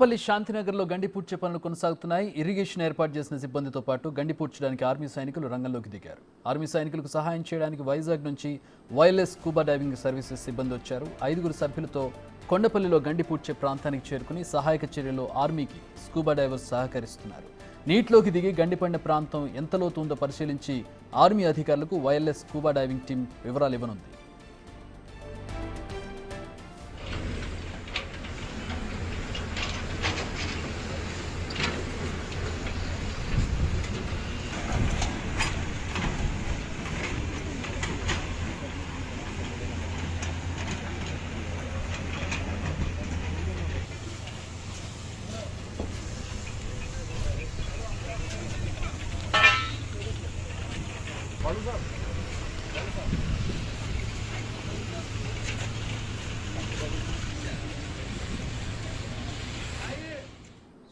కొండపల్లి శాంతినగర్లో గండి పూడ్చే పనులు కొనసాగుతున్నాయి. ఇరిగేషన్ ఏర్పాటు చేసిన సిబ్బందితో పాటు గండి పూడ్చడానికి ఆర్మీ సైనికులు రంగంలోకి దిగారు. ఆర్మీ సైనికులకు సహాయం చేయడానికి వైజాగ్ నుంచి వైర్లెస్ స్కూబా డైవింగ్ సర్వీసెస్ సిబ్బంది వచ్చారు. 5 సభ్యులతో కొండపల్లిలో గండి పూడ్చే ప్రాంతానికి చేరుకుని సహాయక చర్యలో ఆర్మీకి స్కూబా డైవర్స్ సహకరిస్తున్నారు. నీటిలోకి దిగి గండిపడిన ప్రాంతం ఎంత లోతు ఉందో పరిశీలించి ఆర్మీ అధికారులకు వైర్లెస్ స్కూబా డైవింగ్ టీం వివరాలు ఇవ్వనుంది.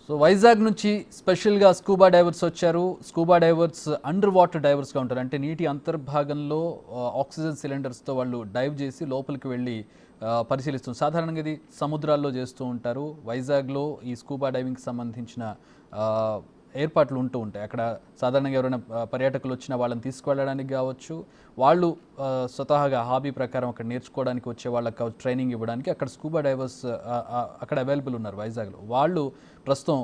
సో వైజాగ్ నుంచి స్పెషల్గా స్కూబా డైవర్స్ వచ్చారు. స్కూబా డైవర్స్ అండర్ వాటర్ డైవర్స్గా ఉంటారు. అంటే నీటి అంతర్భాగంలో ఆక్సిజన్ సిలిండర్స్తో వాళ్ళు డైవ్ చేసి లోపలికి వెళ్ళి పరిశీలిస్తుంది. సాధారణంగా ఇది సముద్రాల్లో చేస్తూ ఉంటారు. వైజాగ్లో ఈ స్కూబా డైవింగ్కి సంబంధించిన ఏర్పాట్లు ఉంటూ ఉంటాయి. అక్కడ సాధారణంగా ఎవరైనా పర్యాటకులు వచ్చినా వాళ్ళని తీసుకువెళ్ళడానికి కావచ్చు, వాళ్ళు స్వతహాగా హాబీ ప్రకారం అక్కడ నేర్చుకోవడానికి వచ్చే వాళ్ళకి కావచ్చు, ట్రైనింగ్ ఇవ్వడానికి అక్కడ స్కూబా డైవర్స్ అక్కడ అవైలబుల్ ఉన్నారు వైజాగ్లో. వాళ్ళు ప్రస్తుతం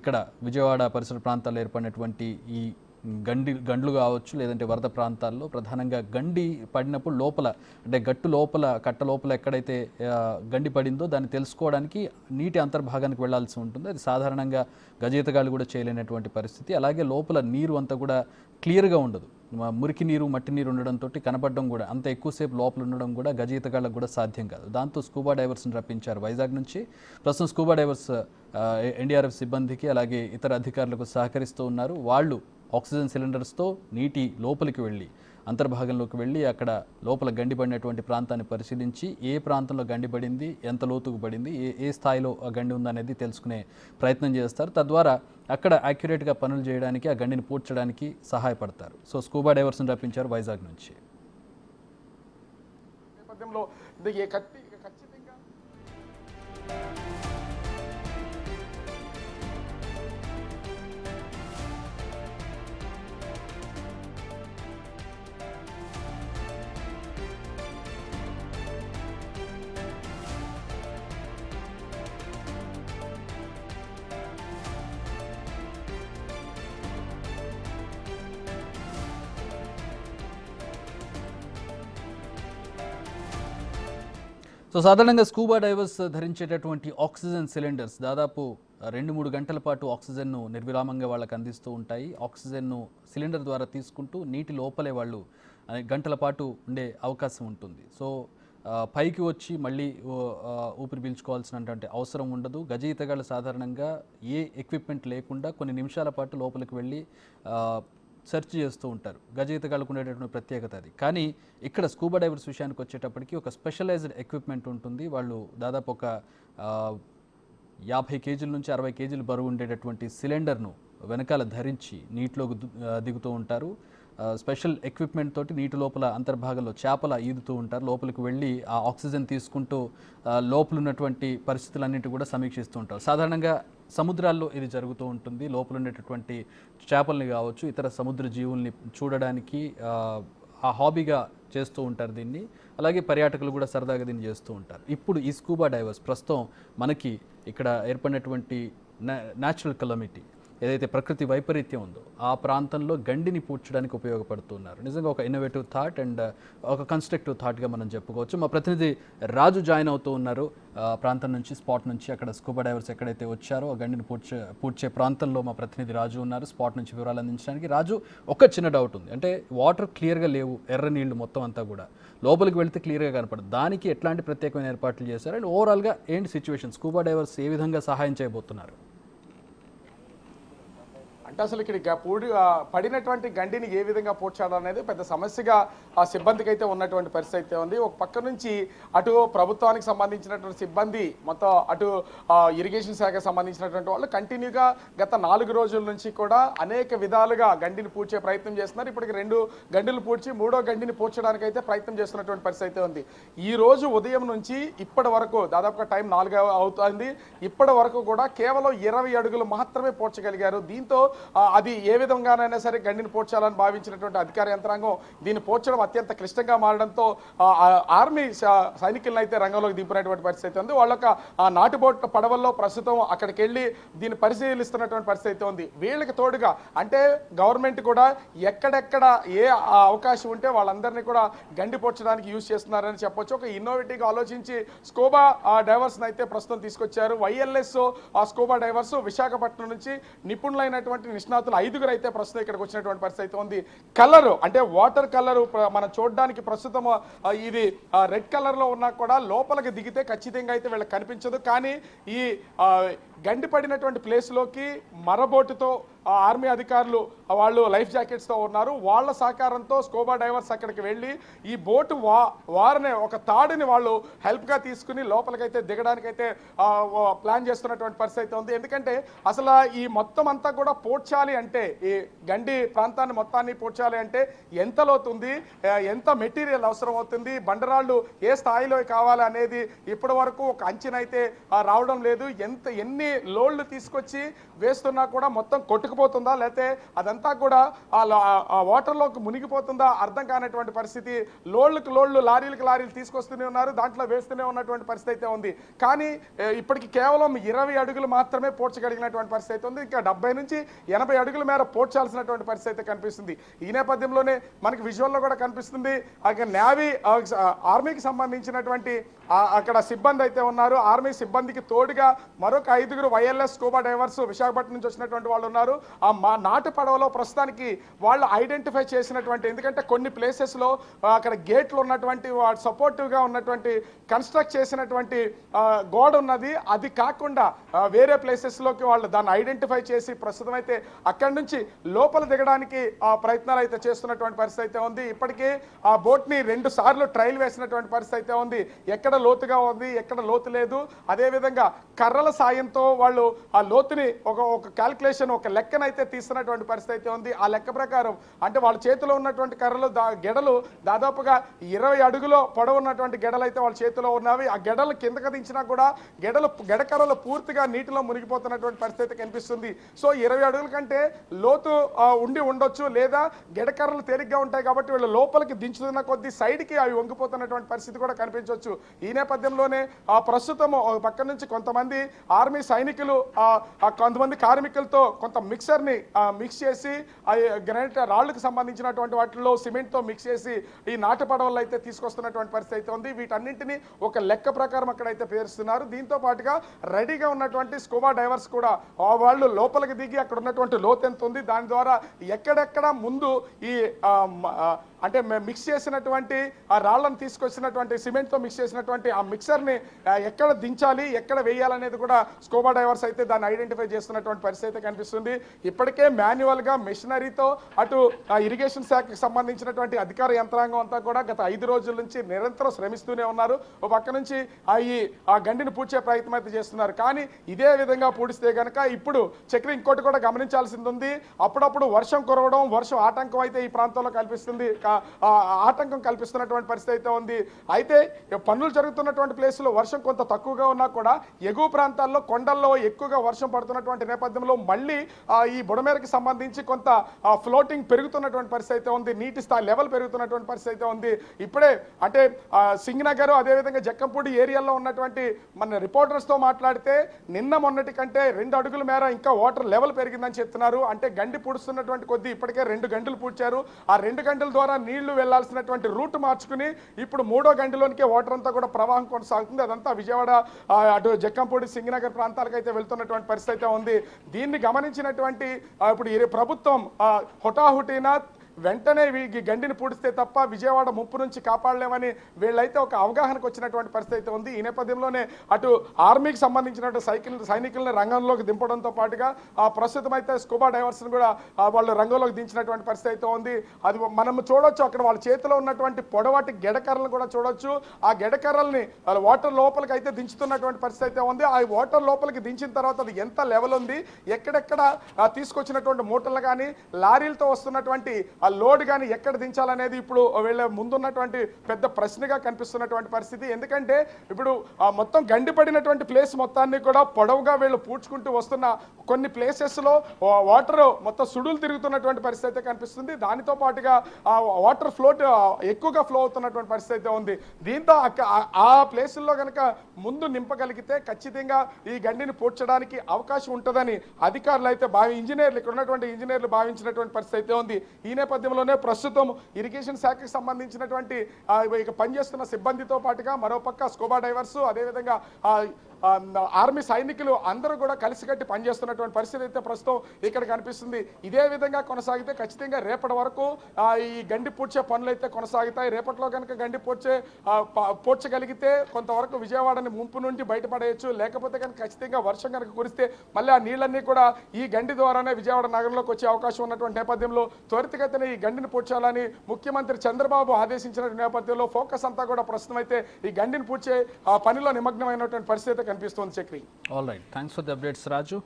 ఇక్కడ విజయవాడ పరిసర ప్రాంతాల్లో ఏర్పడినటువంటి ఈ గండ్లు కావచ్చు, లేదంటే వరద ప్రాంతాల్లో ప్రధానంగా గండి పడినప్పుడు లోపల అంటే గట్టు లోపల కట్ట లోపల ఎక్కడైతే గండి పడిందో దాన్ని తెలుసుకోవడానికి నీటి అంతర్భాగానికి వెళ్లాల్సి ఉంటుంది. అది సాధారణంగా గజయితగాళ్ళు కూడా చేయలేనటువంటి పరిస్థితి. అలాగే లోపల నీరు అంతా కూడా క్లియర్గా ఉండదు. మురికి నీరు మట్టి నీరు ఉండడంతో కనపడడం కూడా అంత ఎక్కువసేపు లోపల ఉండడం కూడా గజయితగాళ్ళకు కూడా సాధ్యం కాదు. దాంతో స్కూబా డైవర్స్ని రప్పించారు వైజాగ్ నుంచి. ప్రస్తుతం స్కూబా డైవర్స్ ఎన్డీఆర్ఎఫ్ సిబ్బందికి అలాగే ఇతర అధికారులకు సహకరిస్తూ ఉన్నారు. వాళ్ళు ఆక్సిజన్ సిలిండర్స్తో నీటి లోపలికి వెళ్ళి అంతర్భాగంలోకి వెళ్ళి అక్కడ లోపల గండిపడినటువంటి ప్రాంతాన్ని పరిశీలించి ఏ ప్రాంతంలో గండిపడింది, ఎంత లోతుకు పడింది, ఏ స్థాయిలో ఆ గండి ఉందనేది తెలుసుకునే ప్రయత్నం చేస్తారు. తద్వారా అక్కడ యాక్యురేట్గా పనులు చేయడానికి, ఆ గండిని పూడ్చడానికి సహాయపడతారు. సో స్కూబా డైవర్స్ని రప్పించారు వైజాగ్ నుంచి. సో సాధారణంగా స్కూబా డైవర్స్ ధరించేటటువంటి ఆక్సిజన్ సిలిండర్స్ దాదాపు 2-3 గంటల పాటు ఆక్సిజన్ను నిర్విరామంగా వాళ్ళకి అందిస్తూ ఉంటాయి. ఆక్సిజన్ను సిలిండర్ ద్వారా తీసుకుంటూ నీటి లోపలే వాళ్ళు గంటల పాటు ఉండే అవకాశం ఉంటుంది. సో పైకి వచ్చి మళ్ళీ ఊపిరి పీల్చుకోవాల్సినటువంటి అవసరం ఉండదు. గజయితగాళ్ళు సాధారణంగా ఏ ఎక్విప్మెంట్ లేకుండా కొన్ని నిమిషాల పాటు లోపలికి వెళ్ళి సెర్చ్ చేస్తూ ఉంటారు. గజయితగాళ్ళకు ఉండేటటువంటి ప్రత్యేకత అది. కానీ ఇక్కడ స్కూబా డైవర్స్ విషయానికి వచ్చేటప్పటికి ఒక స్పెషలైజ్డ్ ఎక్విప్మెంట్ ఉంటుంది. వాళ్ళు దాదాపు ఒక 50 కేజీల నుంచి 60 కేజీలు బరువు ఉండేటటువంటి సిలిండర్ను వెనకాల ధరించి నీటిలోకి దిగుతూ ఉంటారు. స్పెషల్ ఎక్విప్మెంట్ తోటి నీటి లోపల అంతర్భాగంలో చేపల ఈదుతూ ఉంటారు. లోపలికి వెళ్ళి ఆ ఆక్సిజన్ తీసుకుంటూ లోపల ఉన్నటువంటి పరిస్థితులన్నింటి కూడా సమీక్షిస్తూ ఉంటారు. సాధారణంగా సముద్రాల్లో ఇది జరుగుతూ ఉంటుంది. లోపల ఉండేటటువంటి చేపల్ని కావచ్చు, ఇతర సముద్ర జీవుల్ని చూడడానికి ఆ హాబీగా చేస్తూ ఉంటారు దీన్ని. అలాగే పర్యాటకులు కూడా సరదాగా దీన్ని చేస్తూ ఉంటారు. ఇప్పుడు ఈ స్కూబా డైవర్స్ ప్రస్తుతం మనకి ఇక్కడ ఏర్పడినటువంటి న్యాచురల్ కెలామిటీ ఏదైతే ప్రకృతి వైపరీత్యం ఉందో ఆ ప్రాంతంలో గండిని పూడ్చడానికి ఉపయోగపడుతున్నారు. నిజంగా ఒక ఇన్నోవేటివ్ థాట్ అండ్ ఒక కన్స్ట్రక్టివ్ థాట్గా మనం చెప్పుకోవచ్చు. మా ప్రతినిధి రాజు జాయిన్ అవుతూ ఉన్నారు ప్రాంతం నుంచి, స్పాట్ నుంచి. అక్కడ స్కూబా డైవర్స్ ఎక్కడైతే వచ్చారో ఆ గండిని పూడ్చే ప్రాంతంలో మా ప్రతినిధి రాజు ఉన్నారు స్పాట్ నుంచి వివరాలు అందించడానికి. రాజు, ఒక చిన్న డౌట్ ఉంది. అంటే వాటర్ క్లియర్గా లేవు, ఎర్ర నీళ్లు మొత్తం అంతా కూడా, లోపలికి వెళితే క్లియర్గా కనపడదు. దానికి ఎట్లాంటి ప్రత్యేకమైన ఏర్పాట్లు చేశారు అండ్ ఓవరాల్గా ఏంటి సిచ్యువేషన్? స్కూబా డైవర్స్ ఏ విధంగా సహాయం చేయబోతున్నారు? అంటే అసలు ఇక్కడ పడినటువంటి గండిని ఏ విధంగా పోడ్చాలనేది పెద్ద సమస్యగా ఆ సిబ్బందికి అయితే ఉన్నటువంటి పరిస్థితి అయితే ఉంది. ఒక పక్క నుంచి అటు ప్రభుత్వానికి సంబంధించినటువంటి సిబ్బంది మొత్తం అటు ఇరిగేషన్ శాఖకు సంబంధించినటువంటి వాళ్ళు కంటిన్యూగా గత 4 రోజుల నుంచి కూడా అనేక విధాలుగా గండిని పూడ్చే ప్రయత్నం చేస్తున్నారు. ఇప్పటికి 2 గండిలు పూడ్చి 3వ గండిని పూడ్చడానికి అయితే ప్రయత్నం చేస్తున్నటువంటి పరిస్థితి అయితే ఉంది. ఈ రోజు ఉదయం నుంచి ఇప్పటి వరకు దాదాపుగా టైం 4 అవుతుంది. ఇప్పటి వరకు కూడా కేవలం 20 అడుగులు మాత్రమే పూడ్చగలిగారు. దీంతో అది ఏ విధంగానైనా సరే గండిని పోడ్చాలని భావించినటువంటి అధికార యంత్రాంగం దీన్ని పోడ్చడం అత్యంత క్లిష్టంగా మారడంతో ఆర్మీ సైనికులను అయితే రంగంలోకి దింపినటువంటి పరిస్థితి ఉంది. వాళ్ళొక నాటుబోట్ పడవల్లో ప్రస్తుతం అక్కడికి వెళ్ళి దీన్ని పరిశీలిస్తున్నటువంటి పరిస్థితి ఉంది. వీళ్ళకి తోడుగా అంటే గవర్నమెంట్ కూడా ఎక్కడెక్కడ ఏ అవకాశం ఉంటే వాళ్ళందరినీ కూడా గండి పోడ్చడానికి యూజ్ చేస్తున్నారని చెప్పొచ్చు. ఒక ఇన్నోవేటివ్గా ఆలోచించి స్కూబా డైవర్స్ అయితే ప్రస్తుతం తీసుకొచ్చారు. వైఎల్ఎస్ స్కూబా డైవర్స్ విశాఖపట్నం నుంచి నిపుణులైనటువంటి నిష్ణాతులు 5గురు అయితే ప్రస్తుతం ఇక్కడికి వచ్చినటువంటి పరిస్థితి ఉంది. కలరు అంటే వాటర్ కలరు మనం చూడడానికి ప్రస్తుతం ఇది రెడ్ కలర్ లో ఉన్నా కూడా లోపలికి దిగితే ఖచ్చితంగా అయితే వీళ్ళకి కనిపించదు. కానీ ఈ గండి పడినటువంటి ప్లేస్లోకి మరబోటుతో ఆర్మీ అధికారులు వాళ్ళు లైఫ్ జాకెట్స్తో ఉన్నారు. వాళ్ళ సహకారంతో స్కూబా డైవర్స్ అక్కడికి వెళ్ళి ఈ బోటు వారిని ఒక తాడుని వాళ్ళు హెల్ప్గా తీసుకుని లోపలికైతే దిగడానికైతే ప్లాన్ చేస్తున్నటువంటి పరిస్థితి ఉంది. ఎందుకంటే అసలు ఈ మొత్తం అంతా కూడా పోడ్చాలి అంటే ఈ గండి ప్రాంతాన్ని మొత్తాన్ని పోడ్చాలి అంటే ఎంత లోతుంది, ఎంత మెటీరియల్ అవసరం అవుతుంది, బండరాళ్ళు ఏ స్థాయిలో కావాలి అనేది ఇప్పటి వరకు ఒక అంచనా అయితే రావడం లేదు. ఎన్ని లోడ్లు తీసుకొచ్చి వేస్తున్నా కూడా మొత్తం కొట్టుకుపోతుందా లేకపోతే అదంతా కూడా ఆ వాటర్లోకి మునిగిపోతుందా అర్థం కానటువంటి పరిస్థితి. లోడ్లకు లోడ్లు లారీలకు లారీలు తీసుకొస్తూనే ఉన్నారు, దాంట్లో వేస్తూనే ఉన్నటువంటి పరిస్థితి అయితే ఉంది. కానీ ఇప్పటికి కేవలం 20 అడుగులు మాత్రమే పోడ్చగలిగినటువంటి పరిస్థితి ఉంది. ఇంకా 70 నుంచి 80 అడుగుల మేర పోడ్చాల్సినటువంటి పరిస్థితి అయితే కనిపిస్తుంది. ఈ నేపథ్యంలోనే మనకి విజువల్లో కూడా కనిపిస్తుంది నేవీ ఆర్మీకి సంబంధించినటువంటి అక్కడ సిబ్బంది అయితే ఉన్నారు. ఆర్మీ సిబ్బందికి తోడుగా మరొక 5గురు వైఎల్ఎస్ స్కూబా డైవర్స్ విశాఖపట్నం నుంచి వచ్చినటువంటి వాళ్ళు ఉన్నారు. ఆ నాటు పడవలో ప్రస్తుతానికి వాళ్ళు ఐడెంటిఫై చేసినటువంటి, ఎందుకంటే కొన్ని ప్లేసెస్లో అక్కడ గేట్లు ఉన్నటువంటి సపోర్టివ్గా ఉన్నటువంటి కన్స్ట్రక్ట్ చేసినటువంటి గోడ ఉన్నది. అది కాకుండా వేరే ప్లేసెస్లోకి వాళ్ళు దాన్ని ఐడెంటిఫై చేసి ప్రస్తుతం అయితే అక్కడి నుంచి లోపల దిగడానికి ప్రయత్నాలు అయితే చేస్తున్నటువంటి పరిస్థితి అయితే ఉంది. ఇప్పటికీ ఆ బోట్ని 2 సార్లు ట్రయల్ వేసినటువంటి పరిస్థితి అయితే ఉంది. ఎక్కడ లోతుగా ఉంది, ఎక్కడ లోతు లేదు. అదేవిధంగా కర్రల సాయంతో వాళ్ళు ఆ లోతుని ఒక క్యాల్కులేషన్ ఒక లెక్కనైతే తీస్తున్నటువంటి పరిస్థితి అయితే ఉంది. ఆ లెక్క ప్రకారం అంటే వాళ్ళ చేతిలో ఉన్నటువంటి కర్రలు గెడలు దాదాపుగా 20 అడుగులో పొడవు ఉన్నటువంటి గెడలు అయితే వాళ్ళ చేతిలో ఉన్నవి. ఆ గెడలు కిందకి దించినా కూడా గెడకర్రలు పూర్తిగా నీటిలో మునిగిపోతున్నటువంటి పరిస్థితి కనిపిస్తుంది. సో 20 అడుగుల కంటే లోతు ఉండొచ్చు, లేదా గెడకర్రలు తేలిగ్గా ఉంటాయి కాబట్టి వీళ్ళు లోపలికి దించుతున్న కొద్దీ సైడ్కి అవి వంగిపోతున్నటువంటి పరిస్థితి కూడా కనిపించవచ్చు. ఈ నేపథ్యంలోనే ప్రస్తుతం పక్క నుంచి కొంతమంది ఆర్మీ సైనికులు కొంతమంది కార్మికులతో కొంత మిక్సర్ని మిక్స్ చేసి గ్రానైట్ రాళ్లకు సంబంధించినటువంటి వాటిల్లో సిమెంట్తో మిక్స్ చేసి ఈ నాటు పడవల్లో అయితే తీసుకొస్తున్నటువంటి పరిస్థితి అయితే ఉంది. వీటన్నింటినీ ఒక లెక్క ప్రకారం అక్కడైతే పేరుస్తున్నారు. దీంతో పాటుగా రెడీగా ఉన్నటువంటి స్కూబా డైవర్స్ కూడా వాళ్ళు లోపలికి దిగి అక్కడ ఉన్నటువంటి లోతు ఎంత ఉంది, దాని ద్వారా ఎక్కడెక్కడ ముందు ఈ అంటే మిక్స్ చేసినటువంటి ఆ రాళ్లను తీసుకొచ్చినటువంటి సిమెంట్తో మిక్స్ చేసినటువంటి ఆ మిక్సర్ని ఎక్కడ దించాలి, ఎక్కడ వేయాలనేది కూడా స్కూబా డైవర్స్ అయితే దాన్ని ఐడెంటిఫై చేస్తున్నటువంటి పరిస్థితి కనిపిస్తుంది. ఇప్పటికే మాన్యువల్గా మెషినరీతో అటు ఇరిగేషన్ శాఖకి సంబంధించినటువంటి అధికార యంత్రాంగం అంతా కూడా గత 5 రోజుల నుంచి నిరంతరం శ్రమిస్తూనే ఉన్నారు. ఓ పక్క నుంచి ఆ గండిని పూడ్చే ప్రయత్నం అయితే చేస్తున్నారు. కానీ ఇదే విధంగా పూడిస్తే కనుక ఇప్పుడు చక్రి ఇంకోటి కూడా గమనించాల్సింది ఉంది. అప్పుడప్పుడు వర్షం కురవడం, వర్షం ఆటంకం అయితే ఈ ప్రాంతంలో కల్పిస్తుంది, ఆటంకం కల్పిస్తున్నటువంటి పరిస్థితి అయితే ఉంది. అయితే పనులు జరుగుతున్నటువంటి ప్లేస్లో వర్షం కొంత తక్కువగా ఉన్నా కూడా ఎగువ ప్రాంతాల్లో కొండల్లో ఎక్కువగా వర్షం పడుతున్నటువంటి నేపథ్యంలో మళ్ళీ ఈ బుడమేరకు సంబంధించి కొంత ఫ్లోటింగ్ పెరుగుతున్నటువంటి పరిస్థితి అయితే ఉంది. నీటి స్థాయి లెవెల్ పెరుగుతున్నటువంటి పరిస్థితి అయితే ఉంది. ఇప్పుడే అంటే సింగనగర్ అదేవిధంగా జక్కంపూడి ఏరియాలో ఉన్నటువంటి మన రిపోర్టర్స్తో మాట్లాడితే నిన్న మొన్నటి కంటే 2 అడుగుల మేర ఇంకా వాటర్ లెవెల్ పెరిగిందని చెప్తున్నారు. అంటే గండి పూడుస్తున్నటువంటి కొద్దీ ఇప్పటికే 2 గంటలు పూడ్చారు. ఆ 2 గంటల ద్వారా నీళ్లు వెళ్లాల్సినటువంటి రూట్ మార్చుకుని ఇప్పుడు 3వ గంటలోనికే వాటర్ అంతా కూడా ప్రవాహం కొనసాగుతుంది. అదంతా విజయవాడ అటు జక్కంపూడి సింగనగర్ ప్రాంతాలకు అయితే వెళ్తున్నటువంటి పరిస్థితి అయితే ఉంది. దీన్ని గమనించినటువంటి ఇప్పుడు ప్రభుత్వం హుటాహుటిన వెంటనే ఈ గండిని పూడిస్తే తప్ప విజయవాడ ముప్పు నుంచి కాపాడలేమని వీళ్ళైతే ఒక అవగాహనకు వచ్చినటువంటి పరిస్థితి అయితే ఉంది. ఈ నేపథ్యంలోనే అటు ఆర్మీకి సంబంధించినటువంటి సైనికులను రంగంలోకి దింపడంతో పాటుగా ప్రస్తుతం అయితే స్కూబా డైవర్స్ని కూడా వాళ్ళు రంగంలోకి దించినటువంటి పరిస్థితి అయితే ఉంది. అది మనం చూడొచ్చు, అక్కడ వాళ్ళ చేతిలో ఉన్నటువంటి పొడవాటి గెడకర్రలను కూడా చూడొచ్చు. ఆ గెడకర్రల్ని వాటర్ లోపలికి అయితే దించుతున్నటువంటి పరిస్థితి అయితే ఉంది. ఆ వాటర్ లోపలికి దించిన తర్వాత అది ఎంత లెవెల్ ఉంది, ఎక్కడెక్కడ తీసుకొచ్చినటువంటి మూటలు కానీ లారీలతో వస్తున్నటువంటి ఆ లోడ్ కానీ ఎక్కడ దించాలనేది ఇప్పుడు వీళ్ళ ముందున్నటువంటి పెద్ద ప్రశ్నగా కనిపిస్తున్నటువంటి పరిస్థితి. ఎందుకంటే ఇప్పుడు మొత్తం గండిపడినటువంటి ప్లేస్ మొత్తాన్ని కూడా పొడవుగా వీళ్ళు పూడ్చుకుంటూ వస్తున్న కొన్ని ప్లేసెస్లో వాటర్ మొత్తం సుడులు తిరుగుతున్నటువంటి పరిస్థితి అయితే కనిపిస్తుంది. దానితో పాటుగా వాటర్ ఫ్లోట్ ఎక్కువగా ఫ్లో అవుతున్నటువంటి పరిస్థితి అయితే ఉంది. దీంతో ఆ ప్లేసుల్లో కనుక ముందు నింపగలిగితే ఖచ్చితంగా ఈ గండిని పూడ్చడానికి అవకాశం ఉంటుందని అధికారులు అయితే ఇంజనీర్లు ఇక్కడ ఉన్నటువంటి ఇంజనీర్లు భావించినటువంటి పరిస్థితి అయితే ఉంది. ఈ నేపథ్యంలోనే ప్రస్తుతం ఇరిగేషన్ శాఖకు సంబంధించినటువంటి ఇక పనిచేస్తున్న సిబ్బందితో పాటుగా మరోపక్క స్కూబా డైవర్స్ అదేవిధంగా ఆర్మీ సైనికులు అందరూ కూడా కలిసికట్టి పనిచేస్తున్నటువంటి పరిస్థితి అయితే ప్రస్తుతం ఇక్కడ కనిపిస్తుంది. ఇదే విధంగా కొనసాగితే ఖచ్చితంగా రేపటి వరకు ఈ గండి పూడ్చే పనులు అయితే కొనసాగుతాయి. రేపట్లో కనుక గండి పూడ్చగలిగితే కొంతవరకు విజయవాడని ముంపు నుండి బయటపడేయచ్చు. లేకపోతే కనుక ఖచ్చితంగా వర్షం కనుక కురిస్తే మళ్ళీ ఆ నీళ్ళన్నీ కూడా ఈ గండి ద్వారానే విజయవాడ నగరంలోకి వచ్చే అవకాశం ఉన్నటువంటి నేపథ్యంలో త్వరితగతిన ఈ గండిని పూడ్చాలని ముఖ్యమంత్రి చంద్రబాబు ఆదేశించిన నేపథ్యంలో ఫోకస్ అంతా కూడా ప్రస్తుతం అయితే ఈ గండిని పూడ్చే పనిలో నిమగ్నమైనటువంటి పరిస్థితి కనిపిస్తోంది. Chakri. All right, thanks for the updates Raju.